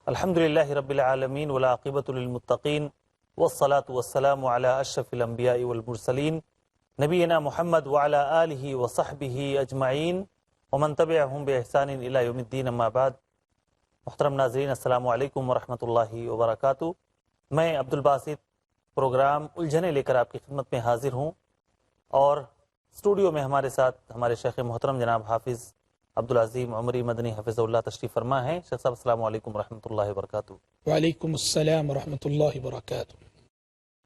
الحمد للہ رب العالمین والعاقبۃ للمتقین والصلاة والسلام علی اشرف الانبیاء والمرسلین نبینا محمد وعلی آلہ وصحبہ اجمعین ومن تبعہم باحسان الی یوم الدین اما بعد۔ محترم ناظرین، السلام علیکم ورحمۃ اللہ وبرکاتہ۔ میں عبد الباسط پروگرام الجھنیں لے کر آپ کی خدمت میں حاضر ہوں، اور اسٹوڈیو میں ہمارے ساتھ ہمارے شیخ محترم جناب حافظ عبدالعظیم عمری مدنی حفظ اللہ تشریف فرما ہیں۔ شیخ صاحب السلام علیکم ورحمۃ اللہ وبرکاتہ۔ وعلیکم السلام ورحمۃ اللہ وبرکاتہ۔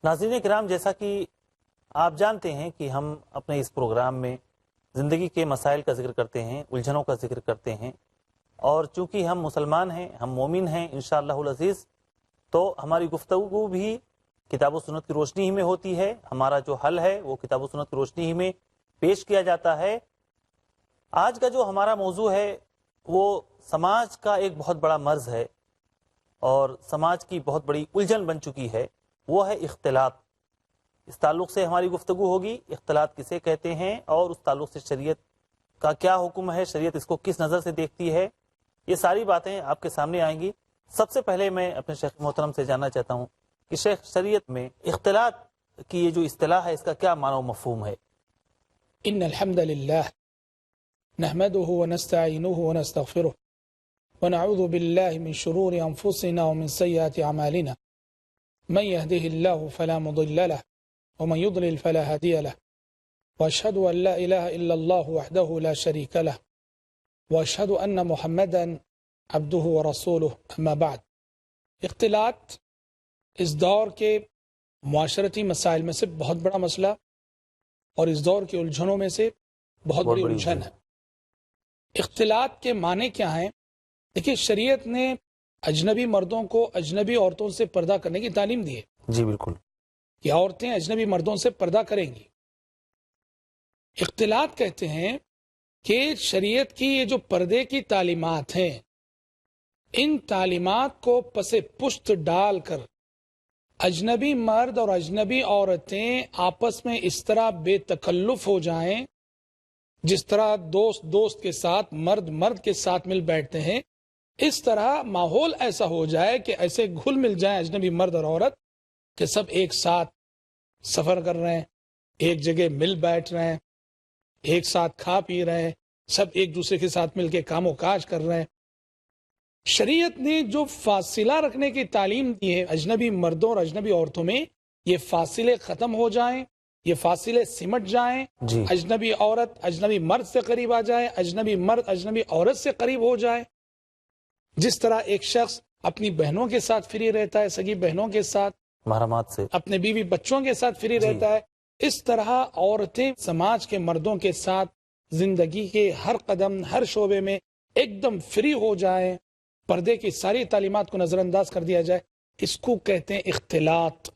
ناظرین کرام، جیسا کہ آپ جانتے ہیں کہ ہم اپنے اس پروگرام میں زندگی کے مسائل کا ذکر کرتے ہیں، الجھنوں کا ذکر کرتے ہیں، اور چونکہ ہم مسلمان ہیں، ہم مومن ہیں انشاءاللہ العزیز، تو ہماری گفتگو بھی کتاب و سنت کی روشنی ہی میں ہوتی ہے۔ ہمارا جو حل ہے وہ کتاب و سنت کی روشنی ہی میں پیش کیا جاتا ہے۔ آج کا جو ہمارا موضوع ہے وہ سماج کا ایک بہت بڑا مرض ہے، اور سماج کی بہت بڑی الجھن بن چکی ہے، وہ ہے اختلاط۔ اس تعلق سے ہماری گفتگو ہوگی، اختلاط کسے کہتے ہیں، اور اس تعلق سے شریعت کا کیا حکم ہے، شریعت اس کو کس نظر سے دیکھتی ہے، یہ ساری باتیں آپ کے سامنے آئیں گی۔ سب سے پہلے میں اپنے شیخ محترم سے جاننا چاہتا ہوں کہ شیخ، شریعت میں اختلاط کی یہ جو اصطلاح ہے، اس کا کیا معنی و مفہوم ہے؟ ان الحمد للہ نحمده ونستعینه ونستغفره ونعوذ باللہ من شرور انفسنا ومن سیئات اعمالنا من يهده الله فلا مضل له ومن يضلل فلا هادي له واشهد ان لا اله الا الله وحده لا شريك له واشهد ان محمدا عبده ورسوله اما بعد۔ اختلاط اس دور کے معاشرتی مسائل میں سے بہت بڑا مسئلہ، اور اس دور کے الجھنوں میں سے بہت بڑی الجھن ہے۔ اختلاط کے معنی کیا ہیں؟ دیکھیے، شریعت نے اجنبی مردوں کو اجنبی عورتوں سے پردہ کرنے کی تعلیم دی ہے۔ جی بالکل، کہ عورتیں اجنبی مردوں سے پردہ کریں گی۔ اختلاط کہتے ہیں کہ شریعت کی یہ جو پردے کی تعلیمات ہیں، ان تعلیمات کو پس پشت ڈال کر اجنبی مرد اور اجنبی عورتیں آپس میں اس طرح بے تکلف ہو جائیں، جس طرح دوست دوست کے ساتھ، مرد مرد کے ساتھ مل بیٹھتے ہیں، اس طرح ماحول ایسا ہو جائے کہ ایسے گھل مل جائیں اجنبی مرد اور عورت کہ سب ایک ساتھ سفر کر رہے ہیں، ایک جگہ مل بیٹھ رہے ہیں، ایک ساتھ کھا پی رہے ہیں، سب ایک دوسرے کے ساتھ مل کے کام و کاج کر رہے ہیں۔ شریعت نے جو فاصلہ رکھنے کی تعلیم دی ہے اجنبی مردوں اور اجنبی عورتوں میں، یہ فاصلے ختم ہو جائیں، یہ فاصلے سمٹ جائیں، جی اجنبی عورت اجنبی مرد سے قریب آ جائے، اجنبی مرد اجنبی عورت سے قریب ہو جائے۔ جس طرح ایک شخص اپنی بہنوں کے ساتھ فری رہتا ہے، سگی بہنوں کے ساتھ، محرمات سے، اپنے بیوی بچوں کے ساتھ فری رہتا ہے، اس طرح عورتیں سماج کے مردوں کے ساتھ زندگی کے ہر قدم، ہر شعبے میں ایک دم فری ہو جائیں، پردے کی ساری تعلیمات کو نظر انداز کر دیا جائے۔ اس کو کہتے ہیں اختلاط۔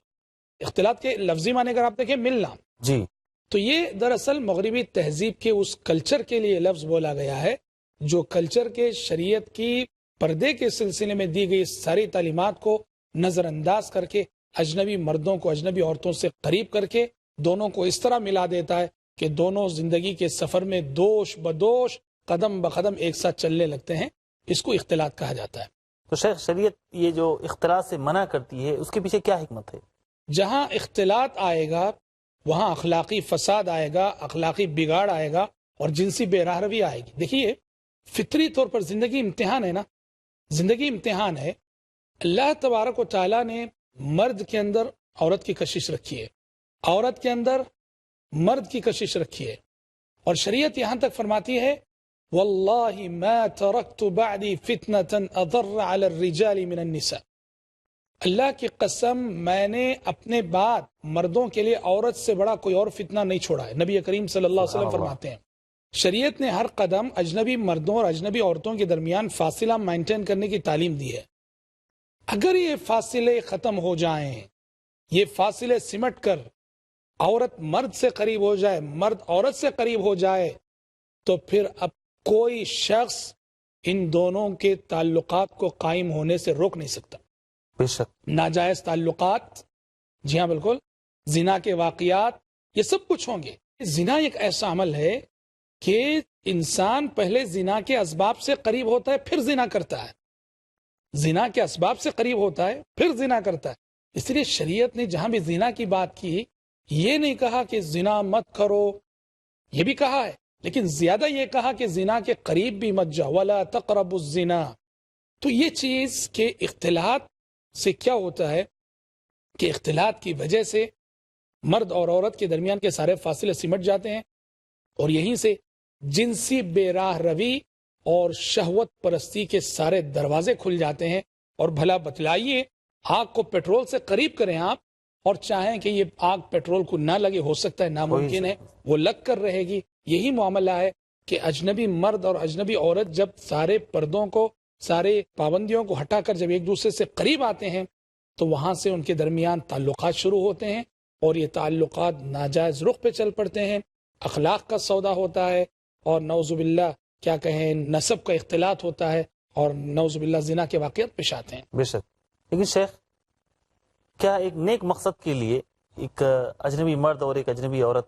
اختلاط کے لفظی معنی اگر آپ دیکھیں، ملنا، جی تو یہ دراصل مغربی تہذیب کے اس کلچر کے لیے لفظ بولا گیا ہے، جو کلچر کے شریعت کی پردے کے سلسلے میں دی گئی ساری تعلیمات کو نظر انداز کر کے اجنبی مردوں کو اجنبی عورتوں سے قریب کر کے دونوں کو اس طرح ملا دیتا ہے کہ دونوں زندگی کے سفر میں دوش بدوش، قدم بقدم ایک ساتھ چلنے لگتے ہیں۔ اس کو اختلاط کہا جاتا ہے۔ تو شیخ، شریعت یہ جو اختلاط سے منع کرتی ہے، اس کے پیچھے کیا حکمت ہے؟ جہاں اختلاط آئے گا وہاں اخلاقی فساد آئے گا، اخلاقی بگاڑ آئے گا، اور جنسی بے راہ روی آئے گی۔ دیکھیے، فطری طور پر زندگی امتحان ہے نا، زندگی امتحان ہے۔ اللہ تبارک و تعالیٰ نے مرد کے اندر عورت کی کشش رکھی ہے، عورت کے اندر مرد کی کشش رکھی ہے، اور شریعت یہاں تک فرماتی ہے واللہ ما ترکت بعدی فتنة اضر علی الرجال من النساء۔ اللہ کی قسم، میں نے اپنے بعد مردوں کے لیے عورت سے بڑا کوئی اور فتنہ نہیں چھوڑا ہے۔ نبی کریم صلی اللہ علیہ وسلم فرماتے ہیں شریعت نے ہر قدم اجنبی مردوں اور اجنبی عورتوں کے درمیان فاصلہ مینٹین کرنے کی تعلیم دی ہے۔ اگر یہ فاصلے ختم ہو جائیں، یہ فاصلے سمٹ کر عورت مرد سے قریب ہو جائے، مرد عورت سے قریب ہو جائے، تو پھر اب کوئی شخص ان دونوں کے تعلقات کو قائم ہونے سے روک نہیں سکتا۔ بے شک ناجائز تعلقات، جی ہاں بالکل، زنا کے واقعات، یہ سب کچھ ہوں گے۔ زنا ایک ایسا عمل ہے کہ انسان پہلے زنا کے اسباب سے قریب ہوتا ہے، پھر زنا کرتا ہے۔ زنا کے اسباب سے قریب ہوتا ہے پھر زنا کرتا ہے. اس لیے شریعت نے جہاں بھی زنا کی بات کی یہ نہیں کہا کہ زنا مت کرو، یہ بھی کہا ہے، لیکن زیادہ یہ کہا کہ زنا کے قریب بھی مت جاؤ، ولا تقربوا الزنا. تو یہ چیز کہ اختلاط سے کیا ہوتا ہے کہ اختلاط کی وجہ سے مرد اور عورت کے درمیان کے سارے فاصلے سمٹ جاتے ہیں، اور یہیں سے جنسی بے راہ روی اور شہوت پرستی کے سارے دروازے کھل جاتے ہیں. اور بھلا بتلائیے، آگ کو پیٹرول سے قریب کریں آپ اور چاہیں کہ یہ آگ پیٹرول کو نہ لگے، ہو سکتا ہے ناممکن ہے، وہ لگ کر رہے گی. یہی معاملہ ہے کہ اجنبی مرد اور اجنبی عورت جب سارے پردوں کو، سارے پابندیوں کو ہٹا کر جب ایک دوسرے سے قریب آتے ہیں تو وہاں سے ان کے درمیان تعلقات شروع ہوتے ہیں، اور یہ تعلقات ناجائز رخ پہ چل پڑتے ہیں، اخلاق کا سودا ہوتا ہے، اور نعوذ باللہ کیا کہیں نسب کا اختلاط ہوتا ہے، اور نعوذ باللہ زنا کے واقعات پیش آتے ہیں. بے شک. لیکن شیخ، کیا ایک نیک مقصد کے لیے ایک اجنبی مرد اور ایک اجنبی عورت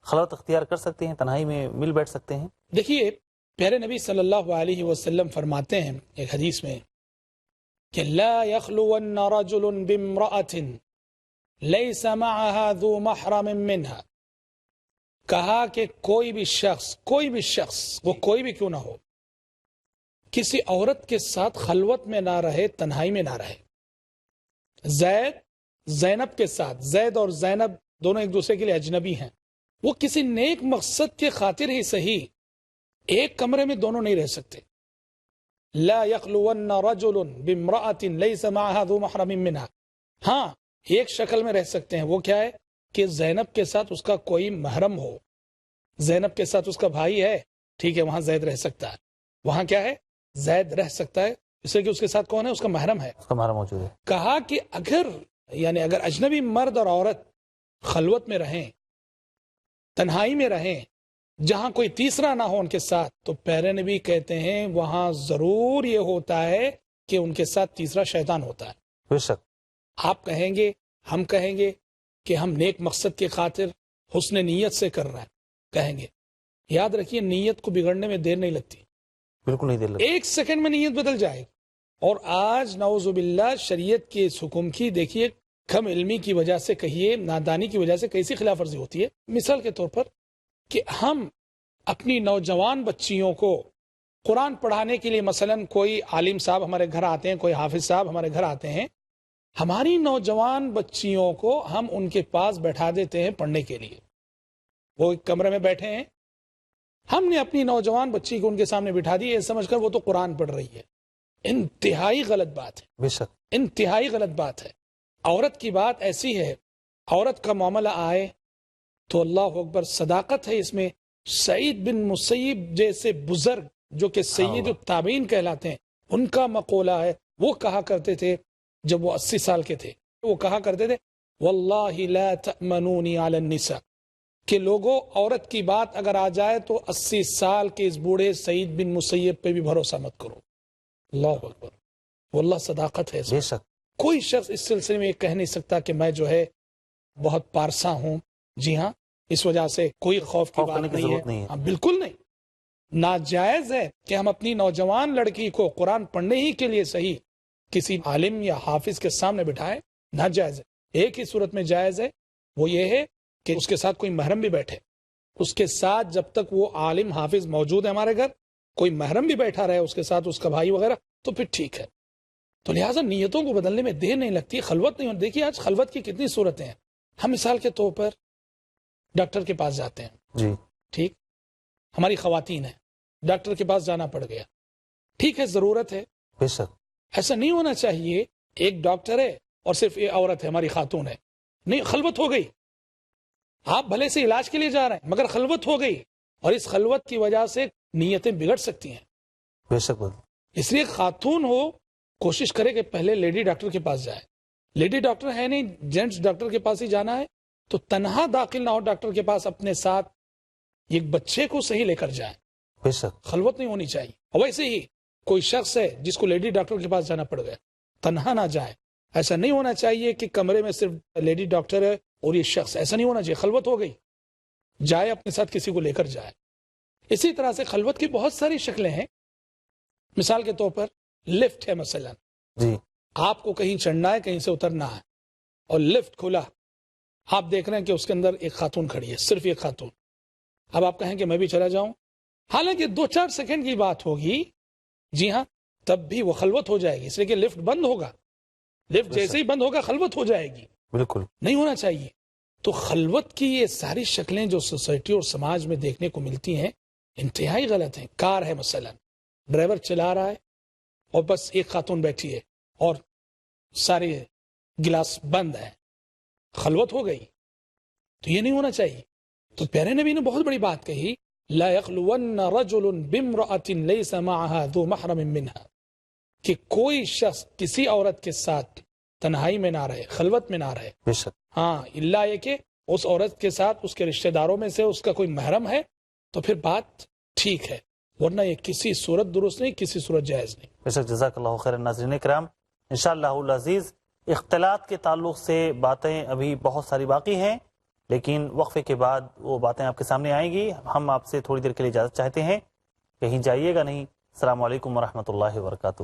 خلوت اختیار کر سکتے ہیں، تنہائی میں مل بیٹھ سکتے ہیں؟ دیکھیے پیارے نبی صلی اللہ علیہ وسلم فرماتے ہیں ایک حدیث میں کہ لا يخلون رجل بامرأة ليس معها ذو محرم منها. کہا کہ کوئی بھی شخص وہ کوئی بھی کیوں نہ ہو، کسی عورت کے ساتھ خلوت میں نہ رہے، تنہائی میں نہ رہے. زینب کے ساتھ، زید اور زینب دونوں ایک دوسرے کے لیے اجنبی ہیں، وہ کسی نیک مقصد کے خاطر ہی صحیح ایک کمرے میں دونوں نہیں رہ سکتے. لا يخلون رجل بامرأة ليس معها ذو محرم منها. ہاں ایک شکل میں رہ سکتے ہیں، وہ کیا ہے کہ زینب کے ساتھ اس کا کوئی محرم ہو. زینب کے ساتھ اس کا بھائی ہے، ٹھیک ہے، وہاں زید رہ سکتا ہے، وہاں کیا ہے زید رہ سکتا ہے، اس لیے کہ اس کے ساتھ کون ہے، اس کا محرم ہے، اس کا محرم موجود ہے. کہا کہ اگر اجنبی مرد اور عورت خلوت میں رہیں، تنہائی میں رہیں، جہاں کوئی تیسرا نہ ہو ان کے ساتھ، تو پیارے نبی کہتے ہیں وہاں ضرور یہ ہوتا ہے کہ ان کے ساتھ تیسرا شیطان ہوتا ہے. بے شک. آپ کہیں گے، ہم کہیں گے کہ ہم نیک مقصد کی خاطر حسن نیت سے کر رہے ہیں، کہیں گے یاد رکھیے نیت کو بگڑنے میں دیر نہیں لگتی، بالکل نہیں دیر لگتی، ایک سیکنڈ میں نیت بدل جائے گی. اور آج نعوذ باللہ شریعت کے اس حکم کی دیکھیے کم علمی کی وجہ سے، کہیے نادانی کی وجہ سے کیسی خلاف ورزی ہوتی ہے. مثال کے طور پر کہ ہم اپنی نوجوان بچیوں کو قرآن پڑھانے کے لیے، مثلا کوئی عالم صاحب ہمارے گھر آتے ہیں، کوئی حافظ صاحب ہمارے گھر آتے ہیں، ہماری نوجوان بچیوں کو ہم ان کے پاس بیٹھا دیتے ہیں پڑھنے کے لیے. وہ ایک کمرے میں بیٹھے ہیں، ہم نے اپنی نوجوان بچی کو ان کے سامنے بٹھا دی، یہ سمجھ کر وہ تو قرآن پڑھ رہی ہے. انتہائی غلط بات ہے، بے شک انتہائی غلط بات ہے. عورت کی بات ایسی ہے، عورت کا معاملہ آئے تو اللہ اکبر، صداقت ہے اس میں. سعید بن مسیب جیسے بزرگ جو کہ سید التابعین کہلاتے ہیں، ان کا مقولہ ہے، وہ کہا کرتے تھے جب وہ 80 سال کے تھے، وہ کہا کرتے تھے واللہ لا تأمنونی علی النساء، کہ لوگوں عورت کی بات اگر آ جائے تو 80 سال کے اس بوڑھے سعید بن مسیب پہ بھی بھروسہ مت کرو. اللہ اکبر، واللہ صداقت ہے اس میں. بے شک. کوئی شخص اس سلسلے میں یہ کہہ نہیں سکتا کہ میں جو ہے بہت پارسا ہوں. جی ہاں، اس وجہ سے کوئی خوف کی بات نہیں ہے. ہاں بالکل نہیں. ناجائز ہے کہ ہم اپنی نوجوان لڑکی کو قرآن پڑھنے ہی کے لیے صحیح کسی عالم یا حافظ کے سامنے بٹھائیں، ناجائز ہے. ایک ہی صورت میں جائز ہے، وہ یہ ہے کہ اس کے ساتھ کوئی محرم بھی بیٹھے. اس کے ساتھ جب تک وہ عالم حافظ موجود ہے ہمارے گھر، کوئی محرم بھی بیٹھا رہے اس کے ساتھ، اس کا بھائی وغیرہ، تو پھر ٹھیک ہے. تو لہٰذا نیتوں کو بدلنے میں دیر نہیں لگتی، خلوت نہیں ہوتی. دیکھیے آج خلوت کی کتنی صورتیں ہیں. ہم مثال کے طور پر ڈاکٹر کے پاس جاتے ہیں، جی ٹھیک، ہماری خواتین ہیں، ڈاکٹر کے پاس جانا پڑ گیا، ٹھیک ہے، ضرورت ہے. بے شک. ایسا نہیں ہونا چاہیے ایک ڈاکٹر ہے اور صرف یہ عورت ہے، ہماری خاتون ہے. نہیں، خلوت ہو گئی. آپ بھلے سے علاج کے لیے جا رہے ہیں مگر خلوت ہو گئی، اور اس خلوت کی وجہ سے نیتیں بگڑ سکتی ہیں. بے شک. اس لیے خاتون ہو کوشش کرے کہ پہلے لیڈی ڈاکٹر کے پاس جائے. لیڈی ڈاکٹر ہے نہیں، جینٹس ڈاکٹر کے پاس ہی جانا ہے، تو تنہا داخل نہ ہو ڈاکٹر کے پاس، اپنے ساتھ ایک بچے کو صحیح لے کر جائے. بے شک. خلوت نہیں ہونی چاہیے. اور ویسے ہی کوئی شخص ہے جس کو لیڈی ڈاکٹر کے پاس جانا پڑ گیا، تنہا نہ جائے. ایسا نہیں ہونا چاہیے کہ کمرے میں صرف لیڈی ڈاکٹر ہے اور یہ شخص، ایسا نہیں ہونا چاہیے. خلوت ہو گئی، جائے اپنے ساتھ کسی کو لے کر جائے. اسی طرح سے خلوت کی بہت ساری شکلیں ہیں. مثال کے طور پر لفٹ ہے، مثلا جی آپ کو کہیں چڑھنا ہے کہیں سے اترنا ہے اور لفٹ کھلا، آپ دیکھ رہے ہیں کہ اس کے اندر ایک خاتون کھڑی ہے، صرف ایک خاتون. اب آپ کہیں کہ میں بھی چلا جاؤں، حالانکہ 2-4 سیکنڈ کی بات ہوگی، جی ہاں، تب بھی وہ خلوت ہو جائے گی، اس لیے کہ لفٹ بند ہوگا، لفٹ جیسے ہی بند ہوگا خلوت ہو جائے گی. بالکل نہیں ہونا چاہیے. تو خلوت کی یہ ساری شکلیں جو سوسائٹی اور سماج میں دیکھنے کو ملتی ہیں انتہائی غلط ہیں. کار ہے مثلا، ڈرائیور چلا رہا ہے اور بس ایک خاتون بیٹھی ہے اور سارے گلاس بند ہیں، خلوت ہو گئی. تو یہ نہیں ہونا چاہیے. تو پیارے نبی نے بہت بڑی بات کہی، لا يخلون رجل بامرأة ليس معها ذو محرم منها، کہ کوئی شخص کسی عورت کے ساتھ تنہائی میں نہ رہے، خلوت میں نہ رہے. بے شک. ہاں اللہ یہ کہ اس عورت کے ساتھ اس کے رشتہ داروں میں سے اس کا کوئی محرم ہے تو پھر بات ٹھیک ہے، ورنہ یہ کسی صورت درست نہیں، کسی صورت جائز نہیں. بے شک. جزاک اللہ خیر. ناظرین کرام، انشاءاللہ العزیز اختلاط کے تعلق سے باتیں ابھی بہت ساری باقی ہیں، لیکن وقفے کے بعد وہ باتیں آپ کے سامنے آئیں گی. ہم آپ سے تھوڑی دیر کے لیے اجازت چاہتے ہیں، کہیں جائیے گا نہیں. السلام علیکم ورحمۃ اللہ وبرکاتہ.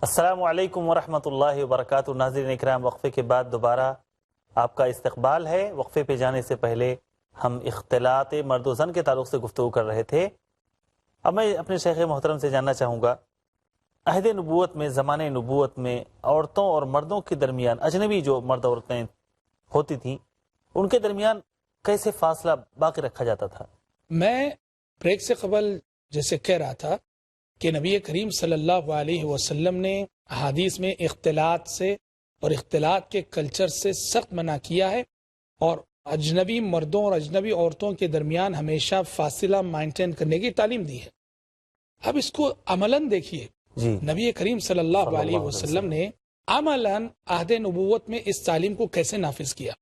السلام علیکم ورحمۃ اللہ وبرکاتہ. ناظرین اکرام، وقفے کے بعد دوبارہ آپ کا استقبال ہے. وقفے پہ جانے سے پہلے ہم اختلاط مرد و زن کے تعلق سے گفتگو کر رہے تھے. اب میں اپنے شیخ محترم سے جاننا چاہوں گا، عہد نبوت میں، زمانے نبوت میں عورتوں اور مردوں کے درمیان، اجنبی جو مرد عورتیں ہوتی تھیں ان کے درمیان کیسے فاصلہ باقی رکھا جاتا تھا؟ میں بریک سے قبل جیسے کہہ رہا تھا کہ نبی کریم صلی اللہ علیہ وسلم نے احادیث میں اختلاط سے اور اختلاط کے کلچر سے سخت منع کیا ہے، اور اجنبی مردوں اور اجنبی عورتوں کے درمیان ہمیشہ فاصلہ مینٹین کرنے کی تعلیم دی ہے. اب اس کو عملاً دیکھیے، جی نبی کریم صلی اللہ علیہ وسلم نے عملاً عہد نبوت میں اس تعلیم کو کیسے نافذ کیا.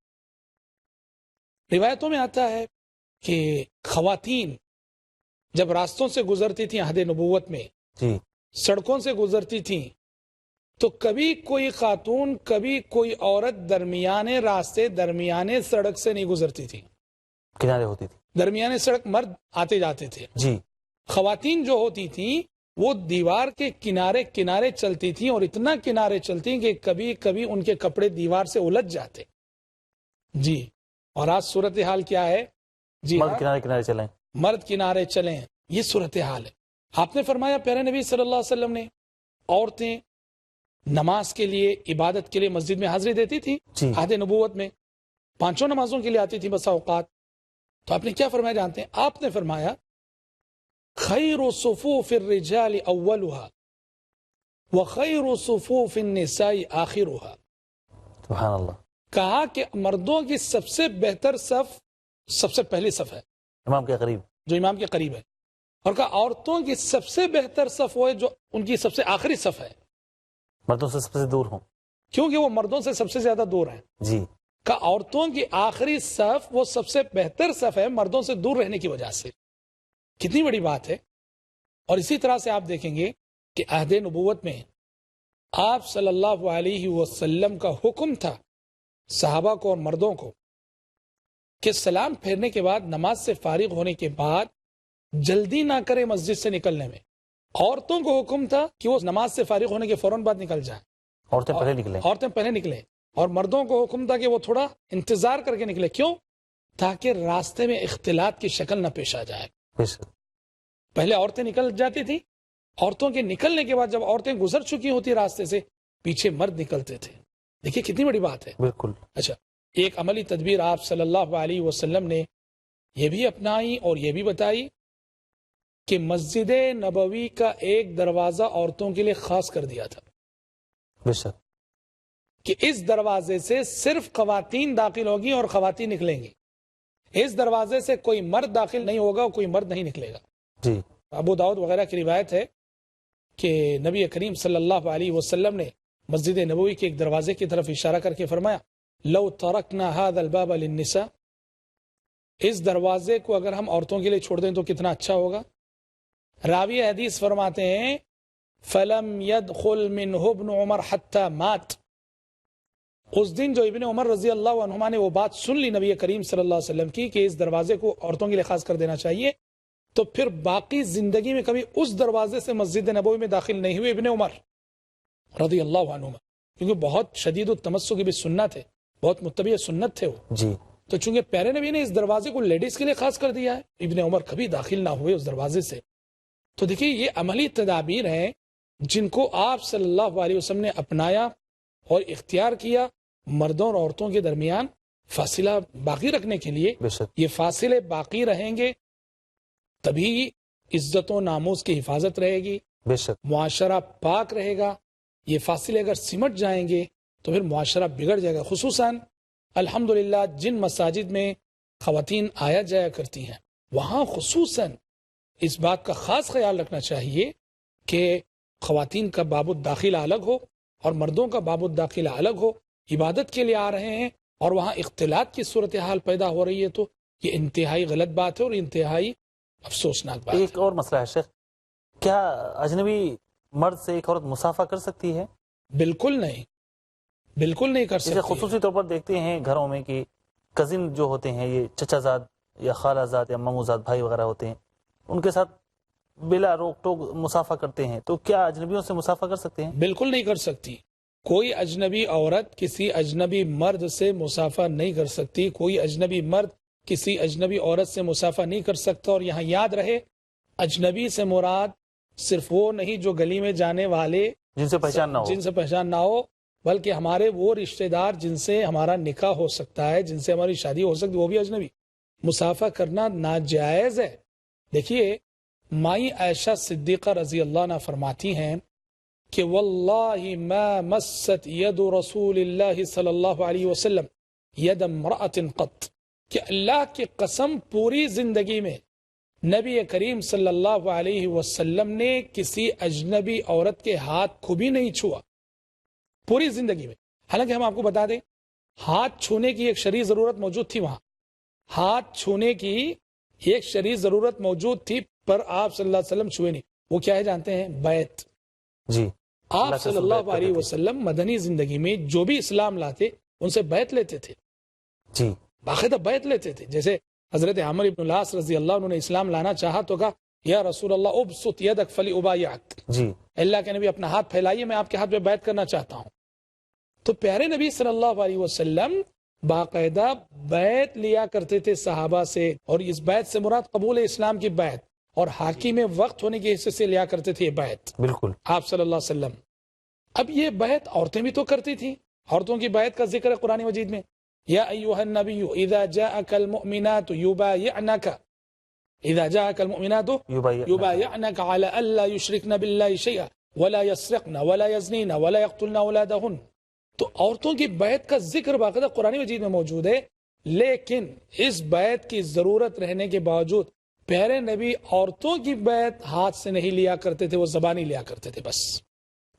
روایتوں میں آتا ہے کہ خواتین جب راستوں سے گزرتی تھیں عہد نبوت میں، جی سڑکوں سے گزرتی تھیں، تو کبھی کوئی خاتون، کبھی کوئی عورت درمیانے راستے، درمیانے سڑک سے نہیں گزرتی تھی. کنارے ہوتی تھی. درمیانے سڑک مرد آتے جاتے تھے، جی خواتین جو ہوتی تھیں وہ دیوار کے کنارے کنارے چلتی تھیں، اور اتنا کنارے چلتی کہ کبھی کبھی ان کے کپڑے دیوار سے الجھ جاتے. جی، اور آج صورتحال کیا ہے؟ جی مرد ہاں، کنارے کنارے چلیں. مرد کنارے چلیں، یہ صورتحال ہے. آپ نے فرمایا، پیارے نبی صلی اللہ علیہ وسلم نے، عورتیں نماز کے لیے، عبادت کے لیے مسجد میں حاضری دیتی تھی جی عہد نبوت میں، 5 نمازوں کے لیے آتی تھی بسا اوقات. تو آپ نے کیا فرمایا جانتے ہیں؟ آپ نے فرمایا خیر صفوف الرجال اولها وخیر صفوف النساء آخرها. سبحان اللہ. کہا کہ مردوں کی سب سے بہتر صف سب سے پہلی صف ہے، امام کے قریب. جو امام کے قریب ہے، اور کہا عورتوں کی سب سے بہتر صف وہ ہے جو ان کی سب سے آخری صف ہے، مردوں سے سب سے دور ہوں. کیونکہ وہ مردوں سے سب سے زیادہ دور ہیں. جی کہ عورتوں کی آخری صف وہ سب سے بہتر صف ہے مردوں سے دور رہنے کی وجہ سے. کتنی بڑی بات ہے. اور اسی طرح سے آپ دیکھیں گے کہ عہد نبوت میں آپ صلی اللہ علیہ وسلم کا حکم تھا صحابہ کو اور مردوں کو کہ سلام پھیرنے کے بعد، نماز سے فارغ ہونے کے بعد جلدی نہ کرے مسجد سے نکلنے میں. عورتوں کو حکم تھا کہ وہ نماز سے فارغ ہونے کے فوراً بعد نکل جائیں، عورتیں پہلے نکلیں. عورتیں پہلے نکلیں. اور مردوں کو حکم تھا کہ وہ تھوڑا انتظار کر کے نکلے. کیوں؟ تاکہ راستے میں اختلاط کی شکل نہ پیش آ جائے. بے شک. پہلے عورتیں نکل جاتی تھی، عورتوں کے نکلنے کے بعد جب عورتیں گزر چکی ہوتی راستے سے، پیچھے مرد نکلتے تھے. دیکھیے کتنی بڑی بات ہے. بالکل. اچھا، ایک عملی تدبیر آپ صلی اللہ علیہ وسلم نے یہ بھی اپنائی اور یہ بھی بتائی کہ مسجد نبوی کا ایک دروازہ عورتوں کے لیے خاص کر دیا تھا، بے شک. کہ اس دروازے سے صرف خواتین داخل ہوگی اور خواتین نکلیں گی. اس دروازے سے کوئی مرد داخل نہیں ہوگا اور کوئی مرد نہیں نکلے گا. جی ابو داؤد وغیرہ کی روایت ہے کہ نبی کریم صلی اللہ علیہ وسلم نے مسجد نبوی کے ایک دروازے کی طرف اشارہ کر کے فرمایا، لو ترکنا هذا الباب للنساء، اس دروازے کو اگر ہم عورتوں کے لیے چھوڑ دیں تو کتنا اچھا ہوگا. راوی حدیث فرماتے ہیں فلم يدخل منه ابن عمر حتى مات، اس دن جو ابن عمر رضی اللہ عنہما نے وہ بات سن لی نبی کریم صلی اللہ علیہ وسلم کی کہ اس دروازے کو عورتوں کے لیے خاص کر دینا چاہیے، تو پھر باقی زندگی میں کبھی اس دروازے سے مسجد نبوی میں داخل نہیں ہوئے ابن عمر رضی اللہ عنہما، کیونکہ بہت شدید التمسک بھی سنت ہے، بہت متبع سنت تھے وہ جی، تو چونکہ پیارے نبی نے اس دروازے کو لیڈیز کے لیے خاص کر دیا ہے، ابن عمر کبھی داخل نہ ہوئے اس دروازے سے۔ تو دیکھیے یہ عملی تدابیر ہیں جن کو آپ صلی اللہ علیہ وسلم نے اپنایا اور اختیار کیا مردوں اور عورتوں کے درمیان فاصلہ باقی رکھنے کے لیے۔ بے شک، یہ فاصلے باقی رہیں گے تبھی عزت و ناموس کی حفاظت رہے گی، بے شک، معاشرہ پاک رہے گا۔ یہ فاصلے اگر سمٹ جائیں گے تو پھر معاشرہ بگڑ جائے گا۔ خصوصاً الحمدللہ جن مساجد میں خواتین آیا جایا کرتی ہیں وہاں خصوصاً اس بات کا خاص خیال رکھنا چاہیے کہ خواتین کا باب الداخلہ الگ ہو اور مردوں کا باب الداخلہ الگ ہو۔ عبادت کے لیے آ رہے ہیں اور وہاں اختلاط کی صورتحال پیدا ہو رہی ہے تو یہ انتہائی غلط بات ہے اور انتہائی افسوسناک بات ہے۔ ایک اور مسئلہ ہے شیخ، کیا اجنبی مرد سے ایک عورت مسافہ کر سکتی ہے؟ بالکل نہیں، بالکل نہیں کر جسے سکتی۔ خصوصی طور پر دیکھتے ہیں گھروں میں کہ کزن جو ہوتے ہیں، یہ چچا زاد یا خالہ زاد یا مامو زاد بھائی وغیرہ ہوتے ہیں، ان کے ساتھ بلا روک ٹوک مسافہ کرتے ہیں، تو کیا اجنبیوں سے مسافہ کر سکتے ہیں؟ بالکل نہیں کر سکتی۔ کوئی اجنبی عورت کسی اجنبی مرد سے مسافہ نہیں کر سکتی، کوئی اجنبی مرد کسی اجنبی عورت سے مسافہ نہیں کر سکتا۔ اور یہاں یاد رہے اجنبی سے مراد صرف وہ نہیں جو گلی میں جانے والے جن سے پہچان نہ ہو، جن سے پہچان نہ ہو، بلکہ ہمارے وہ رشتہ دار جن سے ہمارا نکاح ہو سکتا ہے، جن سے ہماری شادی ہو سکتی ہے، وہ بھی اجنبی۔ مسافہ کرنا ناجائز ہے۔ دیکھیے مائی عائشہ صدیقہ رضی اللہ عنہ فرماتی ہیں کہ واللہ ما مست ید رسول اللہ صلی اللہ علیہ وسلم ید امرأة قط، کہ اللہ کی قسم پوری زندگی میں نبی کریم صلی اللہ علیہ وسلم نے کسی اجنبی عورت کے ہاتھ کو بھی نہیں چھوا پوری زندگی میں۔ حالانکہ ہم آپ کو بتا دیں ہاتھ چھونے کی ایک شرعی ضرورت موجود تھی، وہاں ہاتھ چھونے کی ایک شرعی ضرورت موجود تھی پر آپ صلی اللہ علیہ وسلم چھوئے نہیں۔ وہ کیا ہے جانتے ہیں؟ بیعت۔ جی، آپ صلی اللہ علیہ وسلم مدنی زندگی میں جو بھی اسلام لاتے ان سے بیعت لیتے تھے، جی، باقاعدہ بیعت لیتے تھے۔ جیسے حضرت عمر بن العاص رضی اللہ عنہ نے اسلام لانا چاہا تو کہا یا رسول اللہ ابسط یدک فلیبایعک، جی، اللہ کے نبی اپنا ہاتھ پھیلائیے میں آپ کے ہاتھ پہ بیعت کرنا چاہتا ہوں۔ تو پیارے نبی صلی اللہ علیہ وسلم باقاعدہ بیعت لیا کرتے تھے صحابہ سے، اور اس بیعت سے مراد قبول اسلام کی بیعت، اور حاکم وقت ہونے کے حصے سے لیا کرتے تھے یہ بیعت بالکل، آپ صلی اللہ علیہ وسلم۔ اب یہ بیعت عورتیں بھی تو کرتی تھیں، عورتوں کی بیعت کا ذکر ہے قرآن مجید میں، یا ایھا النبی اذا جاءک المؤمنات یبایعنک، اذا جاءک المؤمنات یبایعنک علی الا یشرکن باللہ شیئا ولا یسرقن ولا یزنین ولا یقتلن اولادہن۔ تو عورتوں کی بیعت کا ذکر باقاعدہ قرآن مجید میں موجود ہے، لیکن اس بیعت کی ضرورت رہنے کے باوجود پیارے نبی عورتوں کی بیعت ہاتھ سے نہیں لیا کرتے تھے، وہ زبانی لیا کرتے تھے، بس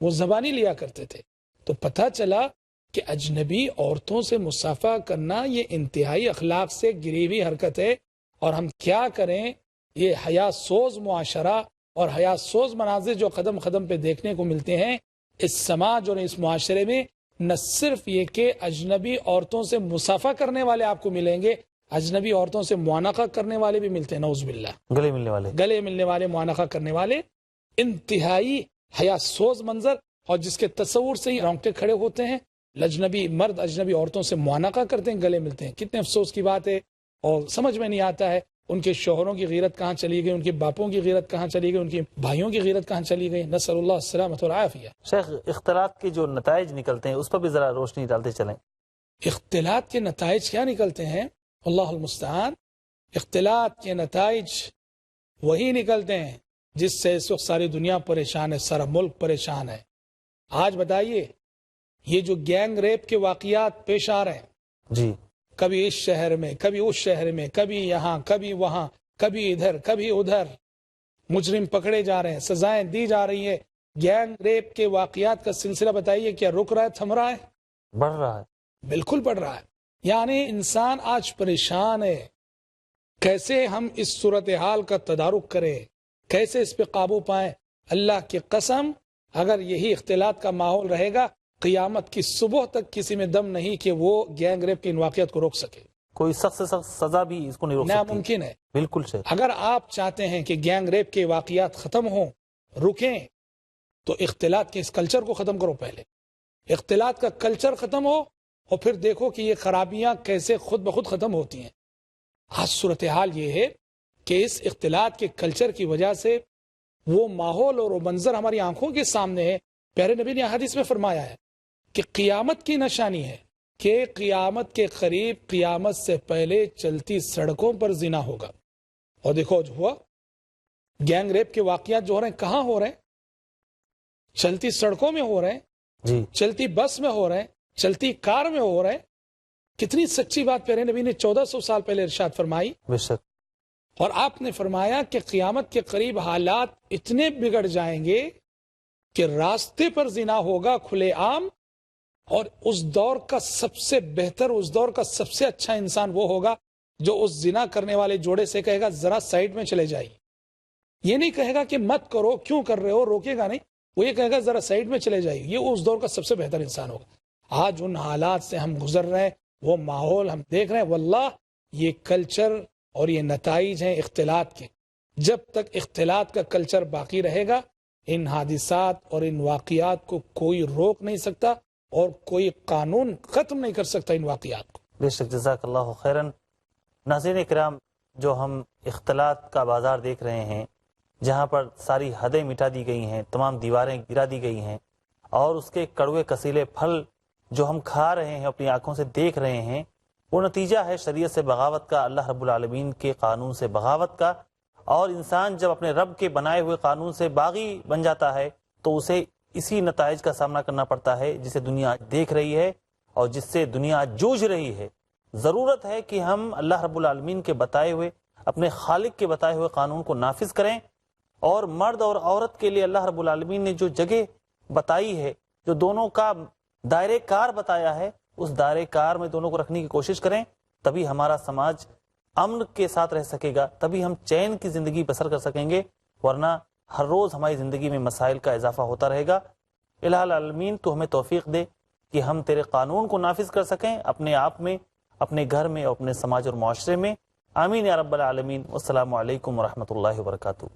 وہ زبانی لیا کرتے تھے۔ تو پتہ چلا کہ اجنبی عورتوں سے مسافہ کرنا یہ انتہائی اخلاق سے گری ہوئی حرکت ہے، اور ہم کیا کریں؟ یہ حیا سوز معاشرہ اور حیا سوز مناظر جو قدم قدم پہ دیکھنے کو ملتے ہیں اس سماج اور اس معاشرے میں، نہ صرف یہ کہ اجنبی عورتوں سے مسافہ کرنے والے آپ کو ملیں گے، اجنبی عورتوں سے معانقہ کرنے والے بھی ملتے ہیں، نعوذ باللہ، گلے ملنے والے، گلے ملنے والے، معانقہ کرنے والے۔ انتہائی حیا سوز منظر، اور جس کے تصور سے ہی رونگٹے کھڑے ہوتے ہیں۔ اجنبی مرد اجنبی عورتوں سے معانقہ کرتے ہیں، گلے ملتے ہیں، کتنے افسوس کی بات ہے، اور سمجھ میں نہیں آتا ہے ان کے شوہروں کی غیرت کہاں چلی گئی، ان کے باپوں کی غیرت کہاں چلی گئی، ان کے بھائیوں کی غیرت کہاں چلی گئی، نسأل اللہ السلامۃ والعافیہ۔ شیخ اختلاط کے جو نتائج نکلتے ہیں اس پر بھی ذرا روشنی ڈالتے چلیں۔ اختلاط کے نتائج کیا نکلتے ہیں؟ اللہ المستعان۔ اختلاط کے نتائج وہی نکلتے ہیں جس سے اس وقت ساری دنیا پریشان ہے، سارا ملک پریشان ہے۔ آج بتائیے یہ جو گینگ ریپ کے واقعات پیش آ رہے ہیں، جی، کبھی اس شہر میں، کبھی اس شہر میں، کبھی یہاں، کبھی وہاں، کبھی ادھر، کبھی ادھر، مجرم پکڑے جا رہے ہیں، سزائیں دی جا رہی ہیں۔ گینگ ریپ کے واقعات کا سلسلہ بتائیے کیا رک رہا ہے، تھم رہا ہے؟ بڑھ رہا ہے، بالکل بڑھ رہا ہے۔ یعنی انسان آج پریشان ہے، کیسے ہم اس صورتحال کا تدارک کریں، کیسے اس پہ قابو پائیں۔ اللہ کی قسم اگر یہی اختلاط کا ماحول رہے گا قیامت کی صبح تک کسی میں دم نہیں کہ وہ گینگ ریپ کے ان واقعات کو روک سکے. کوئی سخت سے سخت سزا بھی اس کو نہیں روک سکتی. ناممکن ہے. بالکل صحیح. اگر آپ چاہتے ہیں کہ گینگ ریپ کے واقعات ختم ہوں، رکیں، تو اختلاط کے اس کلچر کو ختم کرو. پہلے اختلاط کا کلچر ختم ہو اور پھر دیکھو کہ یہ خرابیاں کیسے خود بخود ختم ہوتی ہیں. آج صورتحال یہ ہے کہ اس اختلاط کے کلچر کی وجہ سے وہ ماحول اور وہ منظر ہماری آنکھوں کے سامنے ہے. پیارے نبی نے حدیث میں فرمایا ہے کہ قیامت کی نشانی ہے کہ قیامت کے قریب، قیامت سے پہلے چلتی سڑکوں پر زنا ہوگا. اور دیکھو جو ہوا، گینگ ریپ کے واقعات جو ہو رہے ہیں کہاں ہو رہے ہیں؟ چلتی سڑکوں میں ہو رہے ہیں جی. چلتی بس میں ہو رہے ہیں، چلتی کار میں ہو رہے ہیں. کتنی سچی بات پیارے نبی نے 1400 سال پہلے ارشاد فرمائی. بے شک. اور آپ نے فرمایا کہ قیامت کے قریب حالات اتنے بگڑ جائیں گے کہ راستے پر زنا ہوگا کھلے عام، اور اس دور کا سب سے بہتر، اس دور کا سب سے اچھا انسان وہ ہوگا جو اس زنا کرنے والے جوڑے سے کہے گا ذرا سائڈ میں چلے جائیے. یہ نہیں کہے گا کہ مت کرو، کیوں کر رہے ہو، روکے گا نہیں، وہ یہ کہے گا ذرا سائڈ میں چلے جائیے. یہ اس دور کا سب سے بہتر انسان ہوگا. آج ان حالات سے ہم گزر رہے ہیں، وہ ماحول ہم دیکھ رہے ہیں. واللہ یہ کلچر اور یہ نتائج ہیں اختلاط کے. جب تک اختلاط کا کلچر باقی رہے گا، ان حادثات اور ان واقعات کو کوئی روک نہیں سکتا اور کوئی قانون ختم نہیں کر سکتا ان واقعات کو. بے شک. جزاک اللہ خیرن. ناظرین کرام، جو ہم اختلاط کا بازار دیکھ رہے ہیں، جہاں پر ساری حدیں مٹا دی گئی ہیں، تمام دیواریں گرا دی گئی ہیں، اور اس کے کڑوے کسیلے پھل جو ہم کھا رہے ہیں، اپنی آنکھوں سے دیکھ رہے ہیں، وہ نتیجہ ہے شریعت سے بغاوت کا، اللہ رب العالمین کے قانون سے بغاوت کا. اور انسان جب اپنے رب کے بنائے ہوئے قانون سے باغی بن جاتا ہے تو اسے اسی نتائج کا سامنا کرنا پڑتا ہے جسے دنیا دیکھ رہی ہے اور جس سے دنیا جوجھ رہی ہے. ضرورت ہے کہ ہم اللہ رب العالمین کے بتائے ہوئے، اپنے خالق کے بتائے ہوئے قانون کو نافذ کریں. اور مرد اور عورت کے لیے اللہ رب العالمین نے جو جگہ بتائی ہے، جو دونوں کا دائرے کار بتایا ہے، اس دائرے کار میں دونوں کو رکھنے کی کوشش کریں. تبھی ہمارا سماج امن کے ساتھ رہ سکے گا، تبھی ہم چین کی زندگی بسر کر سکیں گے. ورنہ ہر روز ہماری زندگی میں مسائل کا اضافہ ہوتا رہے گا. الہ العالمین تو ہمیں توفیق دے کہ ہم تیرے قانون کو نافذ کر سکیں اپنے آپ میں، اپنے گھر میں اور اپنے سماج اور معاشرے میں. آمین یا رب العالمین. والسلام علیکم ورحمۃ اللہ وبرکاتہ.